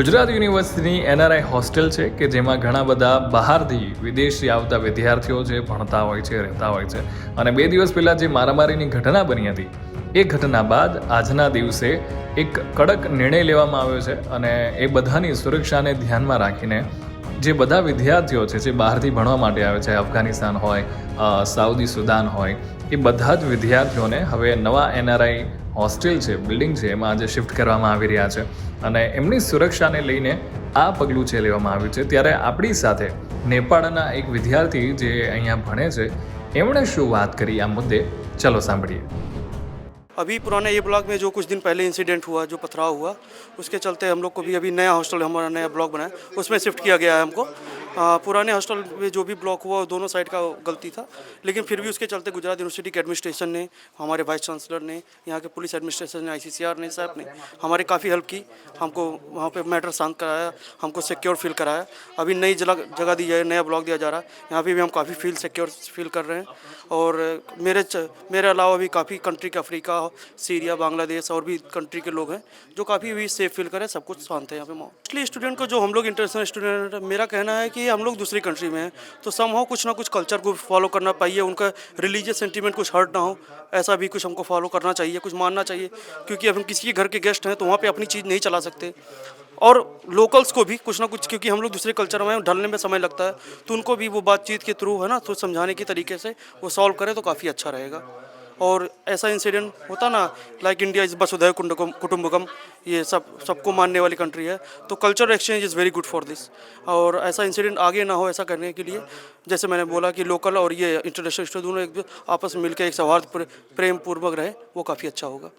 ગુજરાત યુનિવર્સિટીની NRI hostel છે કે જેમાં ઘણા બધા બહારથી વિદેશથી આવતા વિદ્યાર્થીઓ જે ભણતા હોય છે, રહેતા હોય છે. અને 2 દિવસ પહેલાં જે મારામારીની ઘટના બની હતી એ ઘટના બાદ આજના દિવસે એક કડક નિર્ણય લેવામાં આવ્યો છે અને એ બધાની સુરક્ષાને ધ્યાનમાં રાખીને જે બધા વિદ્યાર્થીઓ છે જે બહારથી ભણવા માટે આવે છે, અફઘાનિસ્તાન હોય, સાઉદી સુદાન હોય, એ બધા જ વિદ્યાર્થીઓને હવે નવા એનઆરઆઈ હોસ્ટેલ છે, બિલ્ડિંગ છે, એમાં આજે શિફ્ટ કરવામાં આવી રહ્યા છે અને એમની સુરક્ષાને લઈને આ પગલું છે લેવામાં આવ્યું છે. ત્યારે આપણી સાથે નેપાળના એક વિદ્યાર્થી જે અહીંયા ભણે છે એમણે શું વાત કરી આ મુદ્દે, ચલો સાંભળીએ. अभी पुराने ये ब्लॉक में जो कुछ दिन पहले इंसिडेंट हुआ, जो पथराव हुआ, उसके चलते हम लोग को भी अभी नया हॉस्टल, हमारा नया ब्लॉक बना है, उसमें शिफ्ट किया गया है हमको. पुराने हॉस्टल में जो भी ब्लॉक हुआ दोनों साइड का गलती था, लेकिन फिर भी उसके चलते गुजरात यूनिवर्सिटी के एडमिनिस्ट्रेशन ने, हमारे वाइस चांसलर ने, यहाँ के पुलिस एडमिनिस्ट्रेशन ने, ICCR ने, साहब ने हमारी काफ़ी हेल्प की. हमको वहाँ पे मैटर शांत कराया, हमको सिक्योर फील कराया. अभी नई जगह दी जाए, नया ब्लॉक दिया जा रहा है, यहाँ पे भी हम काफ़ी सिक्योर फील कर रहे हैं. और मेरे अलावा भी काफ़ी कंट्री के, अफ्रीका, सीरिया, बांग्लादेश और भी कंट्री के लोग हैं जो काफ़ी भी सेफ फील करें. सब कुछ शांत है यहाँ पे. मोस्टली स्टूडेंट को, जो हम लोग इंटरनेशनल स्टूडेंट, मेरा कहना है कि हम लोग दूसरी कंट्री में हैं तो समहाउ कुछ ना कुछ कल्चर को फॉलो करना चाहिए. उनका रिलीजियस सेंटीमेंट कुछ हर्ट ना हो, ऐसा भी कुछ हमको फॉलो करना चाहिए, कुछ मानना चाहिए. क्योंकि अब हम किसी के घर के गेस्ट हैं तो वहाँ पे अपनी चीज़ नहीं चला सकते. और लोकल्स को भी कुछ ना कुछ, क्योंकि हम लोग दूसरे कल्चर में ढलने में समय लगता है, तो उनको भी वो बातचीत के थ्रू, है ना, तो समझाने के तरीके से वो सॉल्व करें तो काफ़ी अच्छा रहेगा. और ऐसा इंसिडेंट होता ना, लाइक इंडिया इज़ वसुधैव कुटुंबकम, ये सबको मानने वाली कंट्री है, तो culture exchange is very good for this. और ऐसा इंसिडेंट आगे ना हो, ऐसा करने के लिए जैसे मैंने बोला कि लोकल और ये इंटरनेशनल स्टूडेंट दोनों एक आपस में मिलकर एक सौहार्द प्रेम पूर्वक रहे, वो काफ़ी अच्छा होगा.